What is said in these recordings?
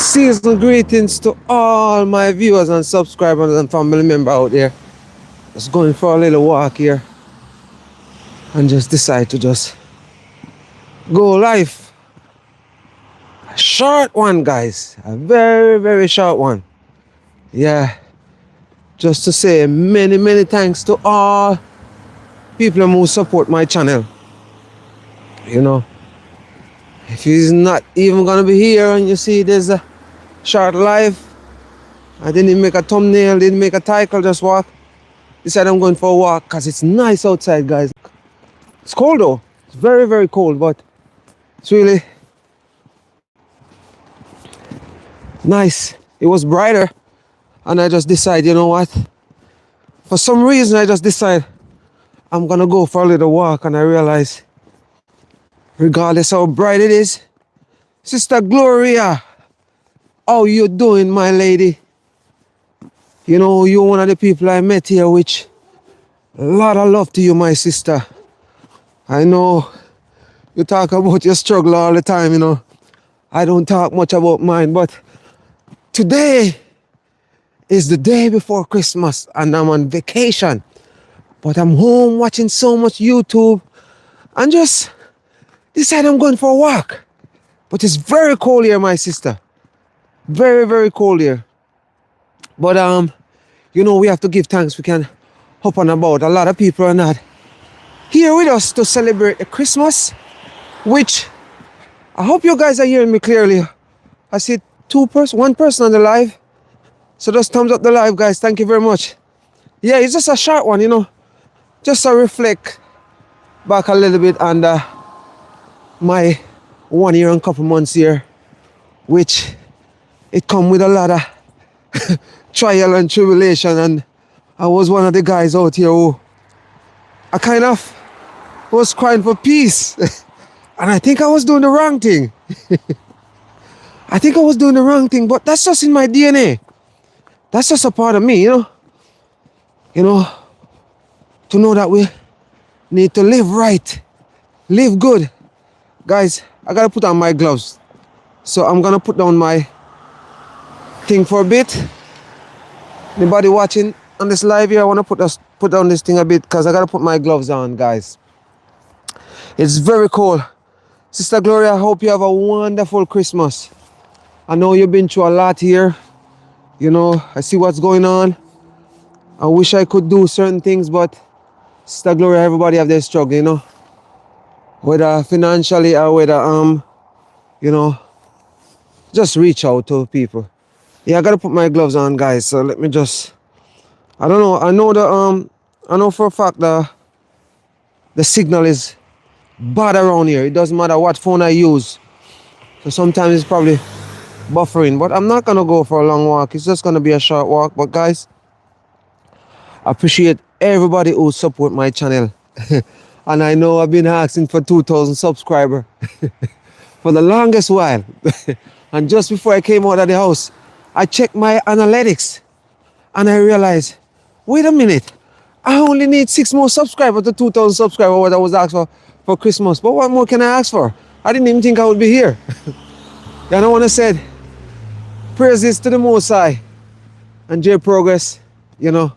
Season greetings to all my viewers and subscribers and family members out there. Just going for a little walk here and just decide to just go live. A short one, guys. A very, very short one. Yeah. Just to say many thanks to all people who support my channel. You know, if he's not even gonna be here and you see there's a short live, I didn't make a thumbnail, didn't make a title, just walk. Decided I'm going for a walk because it's nice outside, guys. It's cold though. It's very cold, but it's really nice. It was brighter and I just decided, you know what? For some reason I just decided I'm gonna go for a little walk, and I realized regardless how bright it is, Sister Gloria, how you doing, my lady? You know, you're one of the people I met here, which a lot of love to you, my sister. I know you talk about your struggle all the time, you know. I don't talk much about mine, but today is the day before Christmas and I'm on vacation. But I'm home watching so much YouTube and just decided I'm going for a walk. But it's very cold here, my sister. Very cold here. But you know, we have to give thanks. We can hop on about. A lot of people are not here with us to celebrate the Christmas, which I hope you guys are hearing me clearly. I see one person on the live. So just thumbs up the live, guys. Thank you very much. Yeah, it's just a short one, you know. Just to reflect back a little bit on my 1 year and couple months here, which it come with a lot of trial and tribulation, and I was one of the guys out here who I kind of was crying for peace. And I think I was doing the wrong thing. I think I was doing the wrong thing, but that's just in my DNA. That's just a part of me, you know. You know, to know that we need to live right, live good. Guys, I gotta put on my gloves. So I'm gonna put down my thing for a bit. Anybody watching on this live here, I wanna put down this thing a bit because I gotta put my gloves on, guys. It's very cold. Sister Gloria, I hope you have a wonderful Christmas. I know you've been through a lot here. You know, I see what's going on. I wish I could do certain things, but Sister Gloria, everybody have their struggle, you know. Whether financially or whether, you know, just reach out to people. Yeah, I gotta put my gloves on, guys. So let me just, I don't know. I know for a fact the signal is bad around here. It doesn't matter what phone I use. So sometimes it's probably buffering, but I'm not gonna go for a long walk. It's just gonna be a short walk. But guys, I appreciate everybody who support my channel. And I know I've been asking for 2,000 subscribers for the longest while. And just before I came out of the house, I checked my analytics and I realized, wait a minute, I only need 6 more subscribers to 2,000 subscribers, what I was asked for Christmas. But what more can I ask for? I didn't even think I would be here. And I want to say, praises to the Most High and J Progress. You know,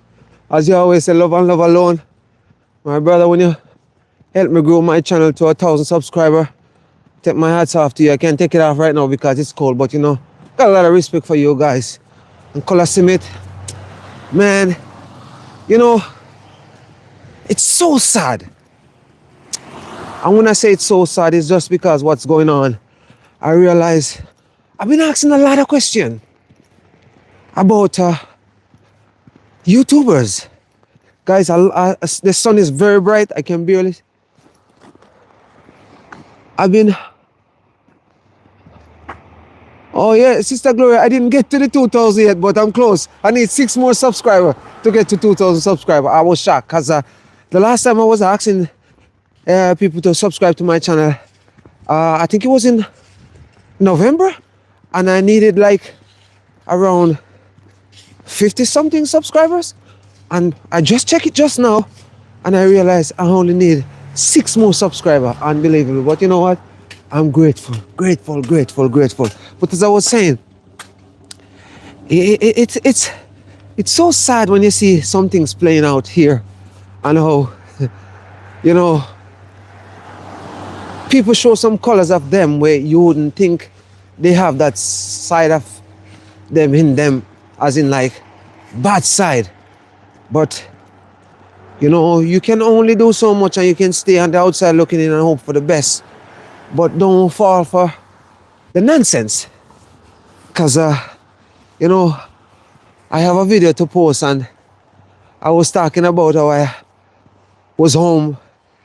as you always say, love and love alone. My brother, when you help me grow my channel to 1,000 subscribers, take my hats off to you. I can't take it off right now because it's cold, but you know, got a lot of respect for you guys. And Color Simit, man, you know, it's so sad. And when I say it's so sad, it's just because what's going on. I realize I've been asking a lot of questions about YouTubers. Guys, the sun is very bright. I can barely. Oh yeah, Sister Gloria, I didn't get to the 2,000 yet, but I'm close. I need 6 more subscribers to get to 2,000 subscribers. I was shocked because the last time I was asking people to subscribe to my channel, I think it was in November, and I needed like around 50 something subscribers, and I just checked it just now and I realized I only need 6 more subscribers. Unbelievable. But you know what, I'm grateful. But as I was saying, It's so sad when you see some things playing out here and how, you know, people show some colors of them where you wouldn't think they have that side of them in them, as in like bad side. But you know, you can only do so much and you can stay on the outside looking in and hope for the best. But don't fall for the nonsense. Because, you know, I have a video to post and I was talking about how I was home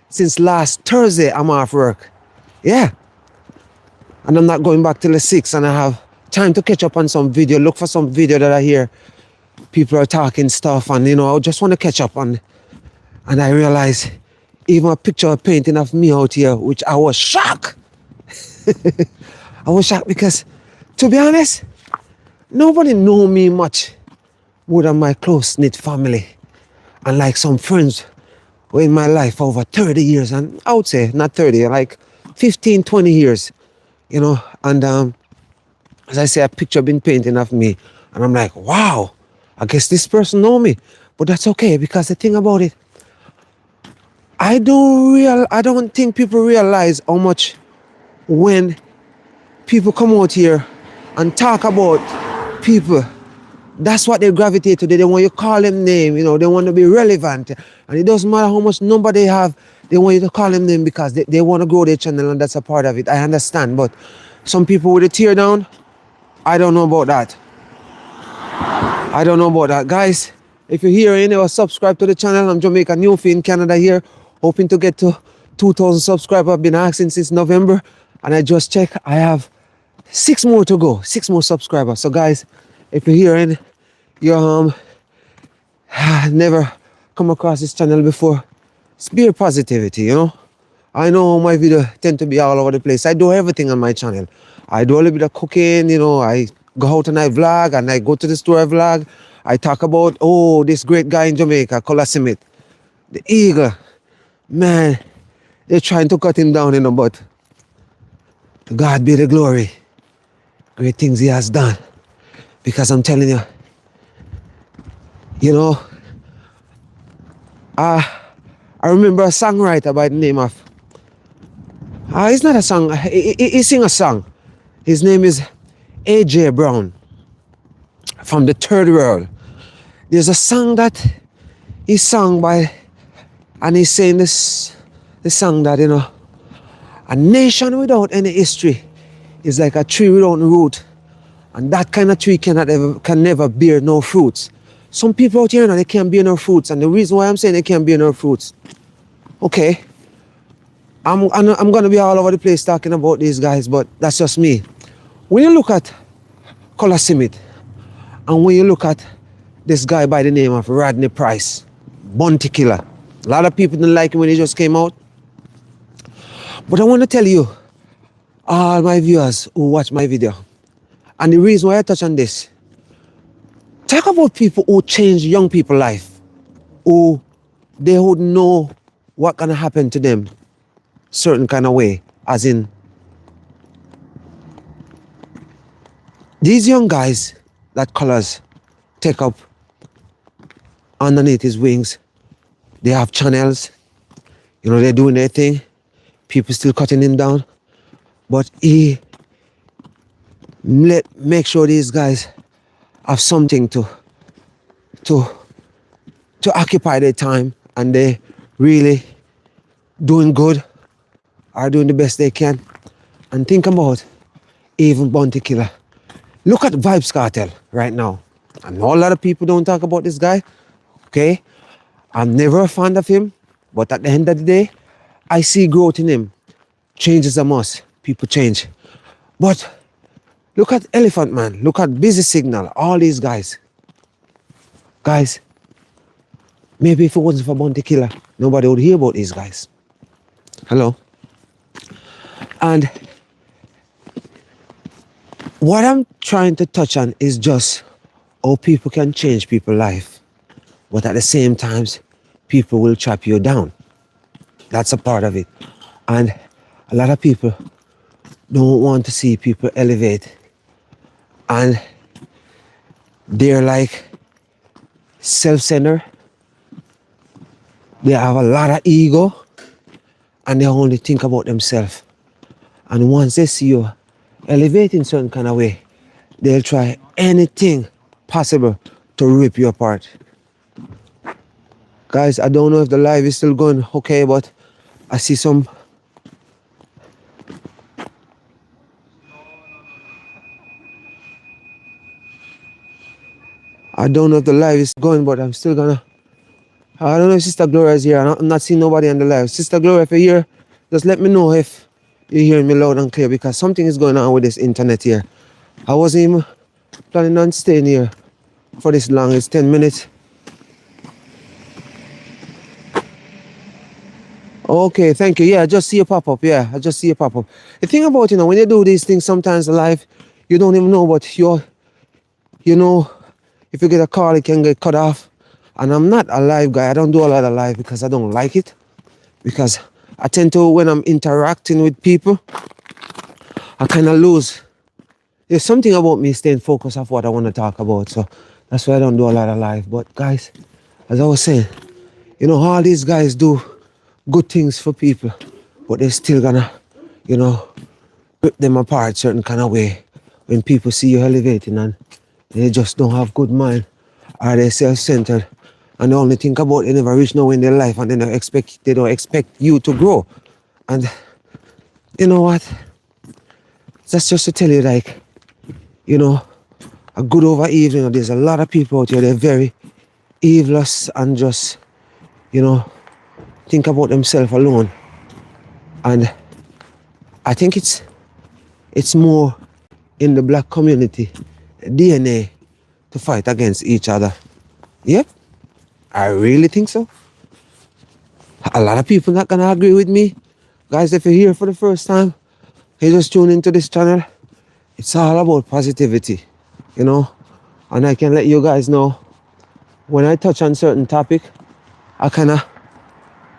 since last Thursday. I'm off work. Yeah. And I'm not going back till the 6th, and I have time to catch up on some video, look for some video that I hear people are talking stuff, and you know, I just want to catch up on. And I realized even a picture, a painting of me out here, which I was shocked. I was shocked because, to be honest, nobody know me much more than my close-knit family. And like some friends were in my life for over 30 years. And I would say, not 30, like 15, 20 years, you know. And as I say, a picture been painting of me. And I'm like, wow, I guess this person know me. But that's okay, because the thing about it, I don't think people realize how much when people come out here and talk about people, that's what they gravitate to. They want you to call them name, you know, they want to be relevant. And it doesn't matter how much number they have, they want you to call them name because they want to grow their channel, and that's a part of it. I understand, but some people with a tear down, I don't know about that. I don't know about that. Guys, if you're here and you never subscribe to the channel, I'm Jamaican Newfie in Canada here, hoping to get to 2,000 subscribers. I've been asking since November, and I just checked, I have 6 more to go, 6 more subscribers. So guys, if you're here and you never come across this channel before, spare positivity, you know. I know my video tend to be all over the place. I do everything on my channel. I do a little bit of cooking, you know, I go out and I vlog, and I go to the store, I vlog. I talk about, oh, this great guy in Jamaica, Color Smith, the eagle. Man, they're trying to cut him down, you know, but to God be the glory. Great things he has done. Because I'm telling you, you know, I remember a songwriter by the name of, he's not a song, he sing a song. His name is A.J. Brown from the Third World. There's a song that he sang by, and he's saying this song that, you know, a nation without any history is like a tree without root. And that kind of tree can never bear no fruits. Some people out here now, they can't bear no fruits. And the reason why I'm saying they can't bear no fruits, okay, I'm going to be all over the place talking about these guys, but that's just me. When you look at Color Smith, and when you look at this guy by the name of Rodney Price, Bounty Killer, a lot of people didn't like him when he just came out. But I want to tell you, all my viewers who watch my video, and the reason why I touch on this, talk about people who change young people's life, who they would know what gonna happen to them certain kind of way, as in these young guys that Colors take up underneath his wings, they have channels, you know, they're doing their thing, people still cutting him down, but he make sure these guys have something to occupy their time, and they really doing good, are doing the best they can. And think about even Bounty Killer. Look at Vibes Cartel right now. I know a lot of people don't talk about this guy, okay? I'm never a fan of him, but at the end of the day, I see growth in him. Change is a must. People change. But look at Elephant Man. Look at Busy Signal. All these guys. Guys, maybe if it wasn't for Bounty Killer, nobody would hear about these guys. Hello? And what I'm trying to touch on is just how people can change people's life. But at the same time, people will trap you down. That's a part of it. And a lot of people don't want to see people elevate. And They're like self-centered. They have a lot of ego and they only think about themselves. And once they see you elevating certain kind of way, they'll try anything possible to rip you apart. Guys, I don't know if the live is still going okay, but I see some. I don't know if the live is going, but I'm still gonna. I don't know if Sister Gloria is here. I'm not seeing nobody on the live. Sister Gloria, if you're here, just let me know if you're hearing me loud and clear because something is going on with this internet here. I wasn't even planning on staying here for this long. It's 10 minutes. Okay, thank you. Yeah, I just see you pop up. Yeah, I just see you pop up. The thing about, when you do these things sometimes in life, you don't even know, but you know, if you get a call, it can get cut off. And I'm not a live guy. I don't do a lot of live because I don't like it. Because I tend to, when I'm interacting with people, I kind of lose. There's something about me staying focused on what I want to talk about. So that's why I don't do a lot of live. But guys, as I was saying, all these guys do good things for people, but they're still gonna, rip them apart certain kind of way when people see you elevating and they just don't have good mind or they're self-centered and they only think about they never reach nowhere in their life and they don't expect you to grow. And you know what? That's just to tell you, like, a good over evil. There's a lot of people out here, they're very evilous and just, think about themselves alone. And I think it's more in the black community DNA to fight against each other. Yep, I really think so. A lot of people not gonna agree with me. Guys, if you're here for the first time, you just tune into this channel. It's all about positivity, and I can let you guys know when I touch on certain topic, I kind of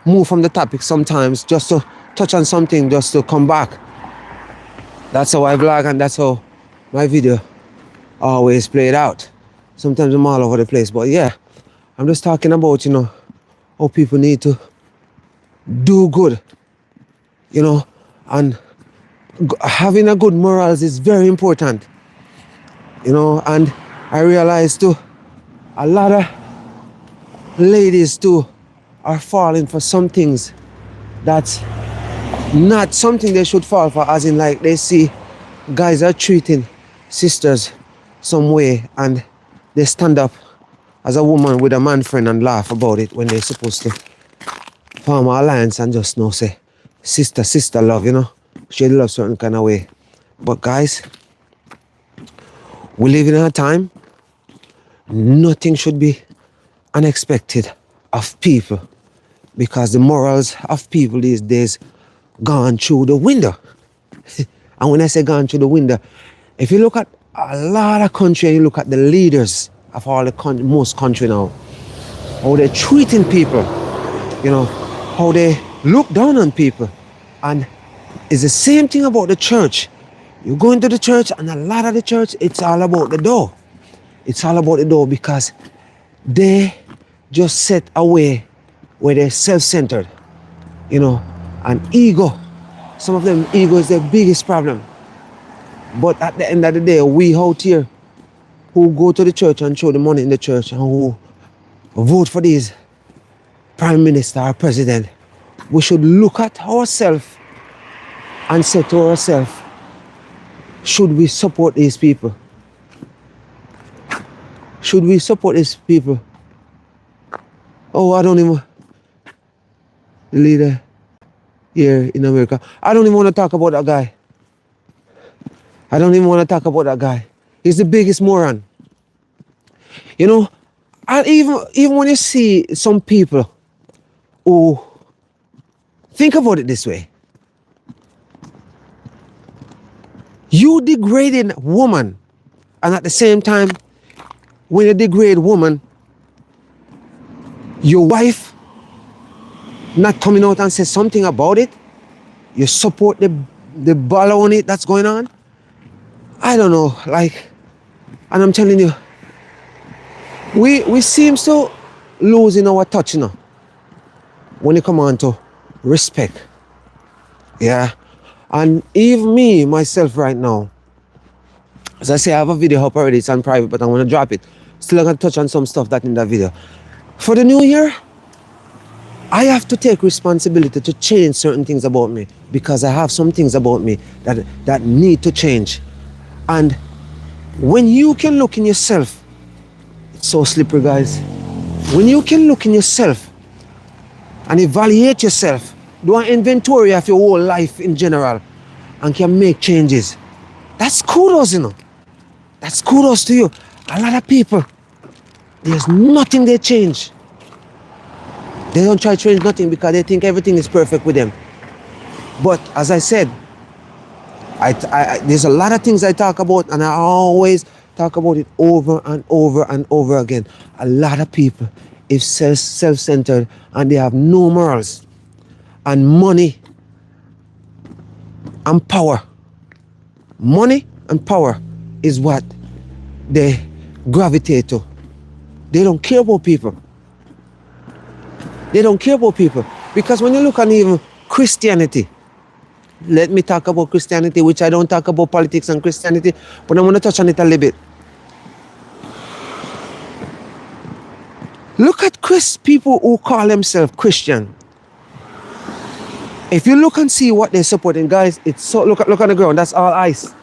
move from the topic sometimes just to touch on something just to come back. That's how I vlog and that's how my video always played out. Sometimes I'm all over the place, but yeah, I'm just talking about, how people need to do good, and having a good morals is very important, and I realize too, a lot of ladies too are falling for some things that's not something they should fall for, as in like they see guys are treating sisters some way and they stand up as a woman with a man friend and laugh about it when they're supposed to form an alliance and just say sister love, she love certain kind of way. But guys, we live in a time nothing should be unexpected of people because the morals of people these days gone through the window. And when I say gone through the window, if you look at a lot of country and you look at the leaders of all the most country now, how they're treating people, how they look down on people. And it's the same thing about the church. You go into the church and a lot of the church, it's all about the door. It's all about the door because they just set a way where they're self-centered, and ego. Some of them, ego is their biggest problem. But at the end of the day, we out here who go to the church and throw the money in the church and who vote for these prime minister or president, we should look at ourselves and say to ourselves, should we support these people? Should we support these people? Oh, I don't even, the leader here in America, I don't even want to talk about that guy. I don't even want to talk about that guy. He's the biggest moron. And even when you see some people who think about it this way, you degrading woman, and at the same time, when you degrade woman, your wife not coming out and say something about it, you support the baloney that's going on. I don't know, and I'm telling you, We seem to losing our touch, you know, when it come on to respect. Yeah. And even me, myself right now, as I say, I have a video up already, it's on private, but I'm gonna drop it. Still I'm gonna touch on some stuff that in that video. For the new year, I have to take responsibility to change certain things about me because I have some things about me that need to change. And when you can look in yourself, it's so slippery, guys. When you can look in yourself and evaluate yourself, do an inventory of your whole life in general, and can make changes, that's kudos, you know. That's kudos to you. A lot of people, there's nothing they change. They don't try to change nothing because they think everything is perfect with them. But as I said, there's a lot of things I talk about, and I always talk about it over and over and over again. A lot of people is self-centered and they have no morals. And money and power. Money and power is what they gravitate to. They don't care about people. They don't care about people. Because when you look at even Christianity, let me talk about Christianity, which I don't talk about politics and Christianity, but I want to touch on it a little bit. Look at people who call themselves Christian. If you look and see what they're supporting, guys, it's so look on the ground. That's all ice.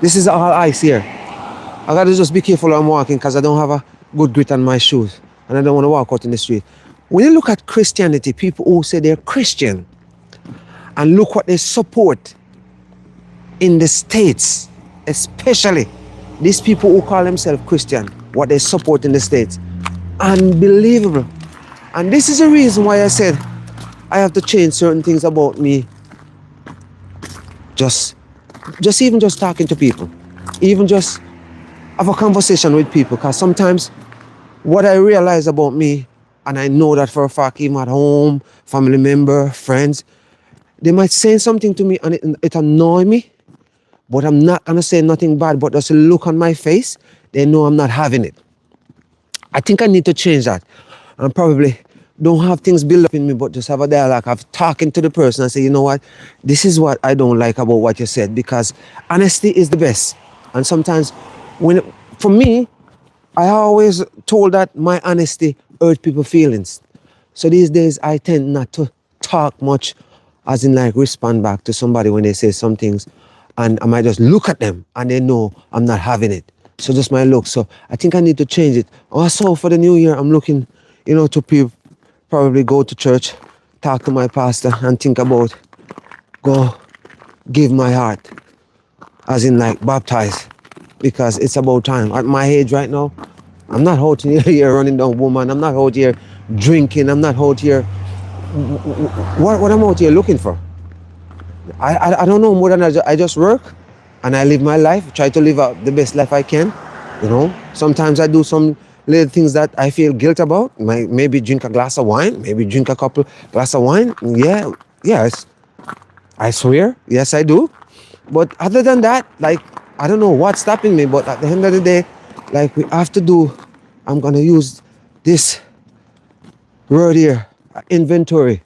This is all ice here. I gotta just be careful when I'm walking because I don't have a good grip on my shoes, and I don't want to walk out in the street. When you look at Christianity, people who say they're Christian, and look what they support in the States, especially these people who call themselves Christian, what they support in the States, unbelievable. And this is the reason why I said I have to change certain things about me. Just talking to people, even just have a conversation with people, because sometimes what I realize about me, and I know that for a fact, even at home, family member, friends, they might say something to me and it annoys me, but I'm not gonna say nothing bad, but just a look on my face, they know I'm not having it. I think I need to change that. And probably don't have things build up in me, but just have a dialogue of talking to the person and say, you know what, this is what I don't like about what you said, because honesty is the best. And sometimes for me, I always told that my honesty hurt people's feelings. So these days I tend not to talk much, as in like respond back to somebody when they say some things, and I might just look at them and they know I'm not having it. So just my look. So I think I need to change it. Also for the new year, I'm looking, to probably go to church, talk to my pastor and think about go give my heart, as in like baptize, because it's about time. At my age right now, I'm not out here running down woman. I'm not out here drinking. I'm not out here. What I'm out here looking for? I don't know more than I just work and I live my life, try to live out the best life I can. Sometimes I do some little things that I feel guilt about. Maybe drink a glass of wine, maybe drink a couple glass of wine. Yeah, yes, I swear, yes I do. But other than that, like, I don't know what's stopping me, but at the end of the day, like, we have to do, I'm gonna use this word here, inventory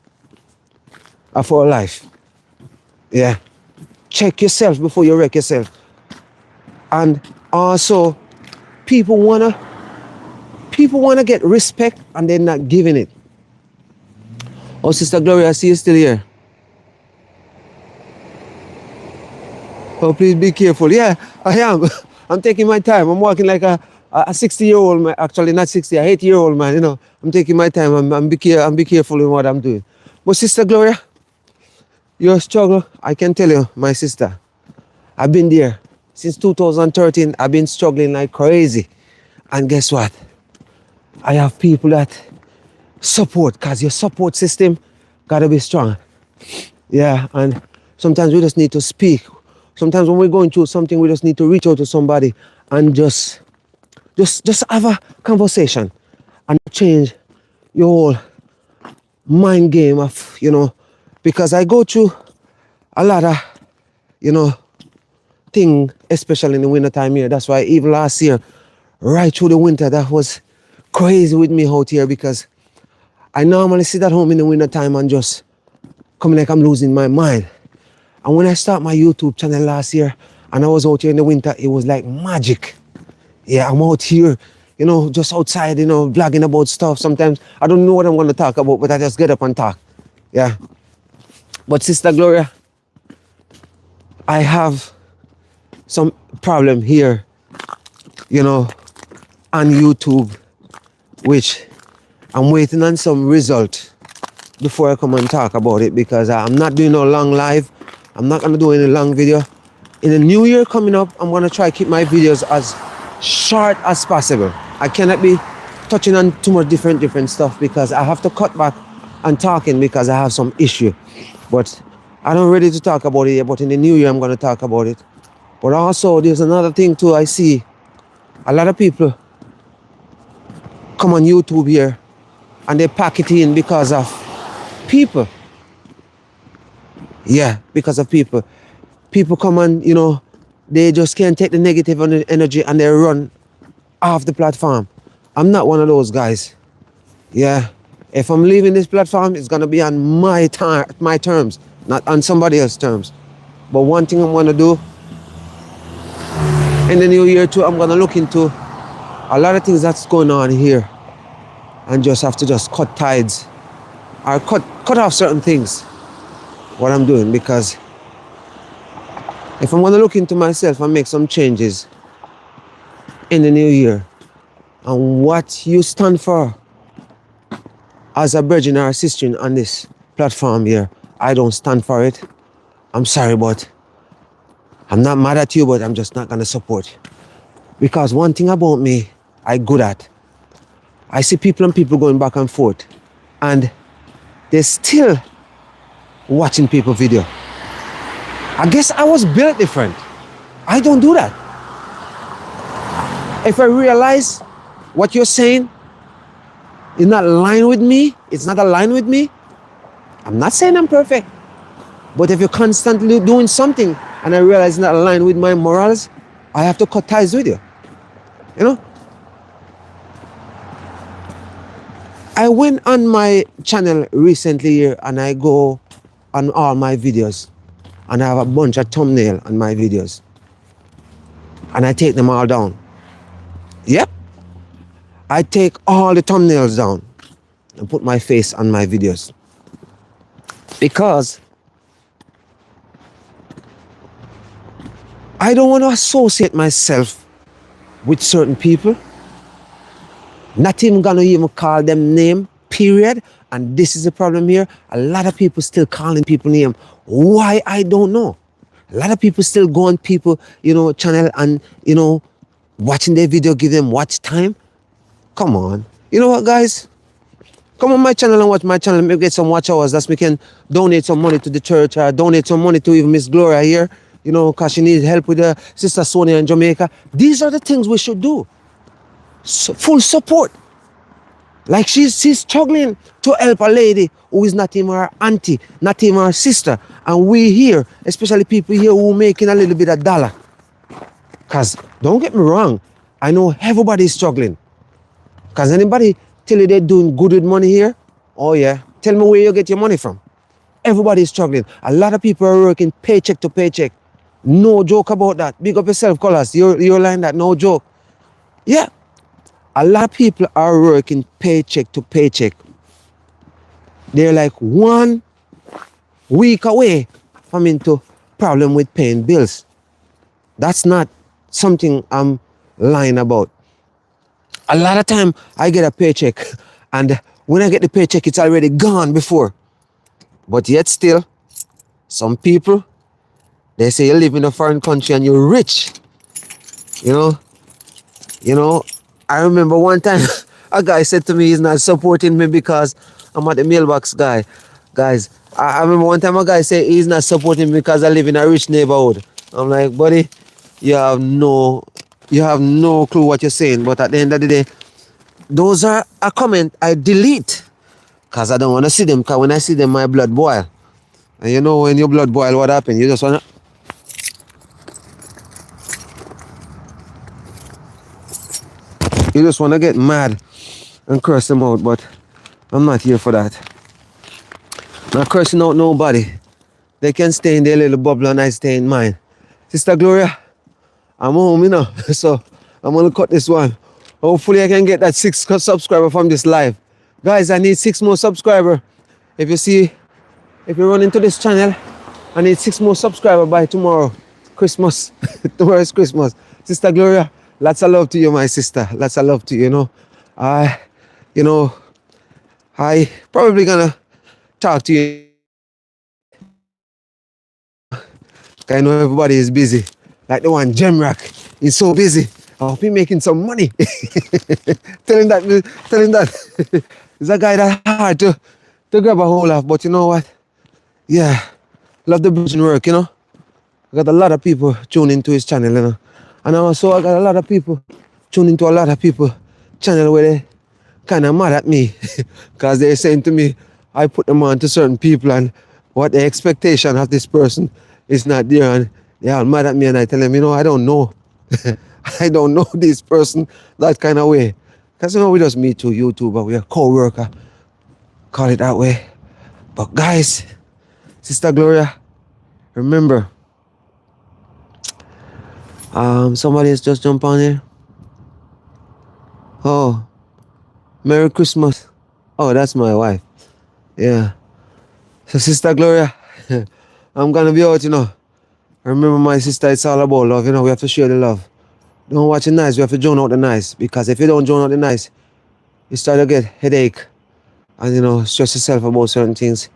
of our life. Yeah. Check yourself before you wreck yourself. And also, people wanna get respect and they're not giving it. Oh, Sister Gloria, I see you still here. Oh, please be careful. Yeah, I am. I'm taking my time. I'm walking like a 60-year-old man. Actually, not 60, a 80-year-old man. I'm taking my time. I'm be careful in what I'm doing. But Sister Gloria, your struggle, I can tell you, my sister, I've been there. Since 2013, I've been struggling like crazy. And guess what? I have people that support, because your support system gotta be strong. Yeah, and sometimes we just need to speak. Sometimes when we're going through something, we just need to reach out to somebody and just have a conversation and change your whole mind game of, because I go through a lot of, thing, especially in the winter time here. That's why even last year, right through the winter, that was crazy with me out here because I normally sit at home in the winter time and just coming like I'm losing my mind. And when I start my YouTube channel last year and I was out here in the winter, it was like magic. Yeah, I'm out here, just outside, blogging about stuff. Sometimes I don't know what I'm going to talk about, but I just get up and talk. Yeah. But Sister Gloria, I have some problem here, on YouTube, which I'm waiting on some result before I come and talk about it because I'm not doing no long live. I'm not going to do any long video. In the new year coming up, I'm going to try to keep my videos as short as possible. I cannot be touching on too much different stuff because I have to cut back on talking because I have some issue. But I'm not ready to talk about it yet, but in the new year, I'm going to talk about it. But also, there's another thing too. I see a lot of people come on YouTube here and they pack it in because of people. Yeah, because of people. People come and, they just can't take the negative energy and they run off the platform. I'm not one of those guys. Yeah. If I'm leaving this platform, it's going to be on my terms, not on somebody else's terms. But one thing I'm going to do in the new year too, I'm going to look into a lot of things that's going on here and just have to just cut ties or cut off certain things, what I'm doing, because if I'm going to look into myself and make some changes in the new year and what you stand for as a virgin or a sister on this platform here, I don't stand for it. I'm sorry, but I'm not mad at you, but I'm just not going to support you. Because one thing about me, I'm good at. I see people and people going back and forth and they're still watching people video. I guess I was built different. I don't do that. If I realize what you're saying is not aligned with me, it's not aligned with me, I'm not saying I'm perfect. But if you're constantly doing something and I realize it's not aligned with my morals, I have to cut ties with you. I went on my channel recently here and I go on all my videos and I have a bunch of thumbnails on my videos and I take them all down. Yep. I take all the thumbnails down and put my face on my videos because I don't want to associate myself with certain people. Not even gonna even call them name, period. And this is the problem here. A lot of people still calling people name. Why? I don't know. A lot of people still go on people, channel and, watching their video, give them watch time. Come on. You know what, guys? Come on my channel and watch my channel. Maybe get some watch hours. That's we can donate some money to the church or donate some money to even Miss Gloria here, because she needs help with her sister Sonia in Jamaica. These are the things we should do. Full support. Like she's struggling to help a lady who is not even her auntie, not even her sister. And we here, especially people here who making a little bit of dollar. Because don't get me wrong, I know everybody's struggling. Because anybody tell you they're doing good with money here? Oh yeah, tell me where you get your money from. Everybody's struggling. A lot of people are working paycheck to paycheck. No joke about that. Big up yourself, Colors. You're lying that, no joke. Yeah. A lot of people are working paycheck to paycheck. They're like 1 week away from into problem with paying bills. That's not something I'm lying about. A lot of time I get a paycheck and when I get the paycheck, it's already gone before. But yet still, some people, they say you live in a foreign country and you're rich. I remember one time a guy said to me he's not supporting me because I'm at the mailbox guy. Guys, I remember one time a guy said he's not supporting me because I live in a rich neighborhood. I'm like, buddy, you have no clue what you're saying. But at the end of the day, those are a comment I delete because I don't want to see them, because when I see them, my blood boil. And when your blood boil, what happens? You just want to... You just want to get mad. and curse them out, but I'm not here for that. Not cursing out nobody. They can stay in their little bubble and I stay in mine. Sister Gloria, I'm home, you know, so I'm gonna cut this one. Hopefully I can get that 6 subscriber from this live. Guys, I need 6 more subscriber. If you run into this channel, I need 6 more subscriber by tomorrow. Christmas. Tomorrow is Christmas. Sister Gloria, lots of love to you, my sister. Lots of love to you, you know. I probably gonna talk to you. I know everybody is busy. Like the one, Jemrock. He's so busy. I hope he's making some money. Tell him that. He's a guy that's hard to grab a hold of, but you know what? Yeah, love the bridging work, you know. I got a lot of people tuning into his channel, you know. And also I got a lot of people tuning into a lot of people channel where they kind of mad at me because they're saying to me, I put them on to certain people and what the expectation of this person is not there, and they are mad at me, and I tell them, you know, I don't know. I don't know this person that kind of way. Because, you know, we just meet through YouTube, but we're a co-worker. Call it that way. But guys, Sister Gloria, remember, somebody has just jumped on here. Oh, Merry Christmas. Oh, that's my wife. Yeah. So Sister Gloria, I'm gonna be out, you know. Remember, my sister, it's all about love, you know. We have to share the love. Don't watch the nice, we have to drown out the nice. Because if you don't drown out the nice, you start to get headache. And, you know, stress yourself about certain things.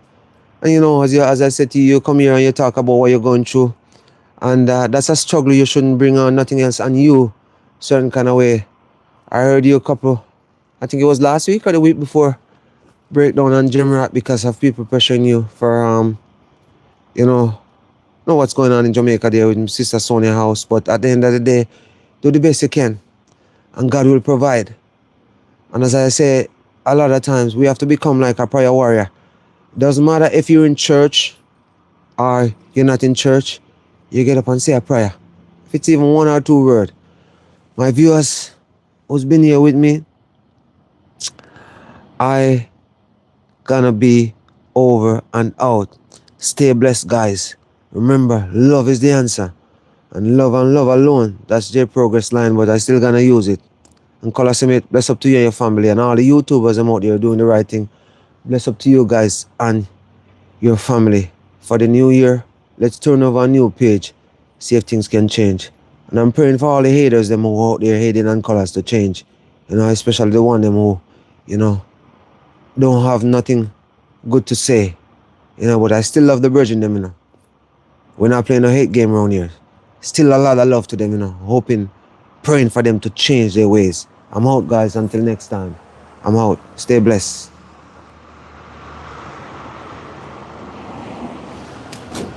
And, you know, as I said to you, you come here and you talk about what you're going through. And that's a struggle you shouldn't bring on nothing else on you, certain kind of way. I heard you a couple, I think it was last week or the week before, breakdown on gym rat because of people pressuring you for, you know what's going on in Jamaica there with Sister Sonia house. But at the end of the day, do the best you can. And God will provide. And as I say, a lot of times, we have to become like a prayer warrior. Doesn't matter if you're in church or you're not in church, you get up and say a prayer. If it's even 1 or 2 words. My viewers who's been here with me, I gonna be over and out. Stay blessed, guys. Remember, love is the answer. And love alone, that's their progress line, but I still gonna use it. And Color Summit, bless up to you and your family and all the YouTubers I'm out there doing the right thing. Bless up to you guys and your family. For the new year, let's turn over a new page, see if things can change. And I'm praying for all the haters, them who out there hating on colors to change. You know, especially the one them who, you know, don't have nothing good to say. You know, but I still love the virgin them, you know. We're not playing a hate game around here. Still a lot of love to them, you know. Hoping, praying for them to change their ways. I'm out, guys. Until next time. I'm out. Stay blessed.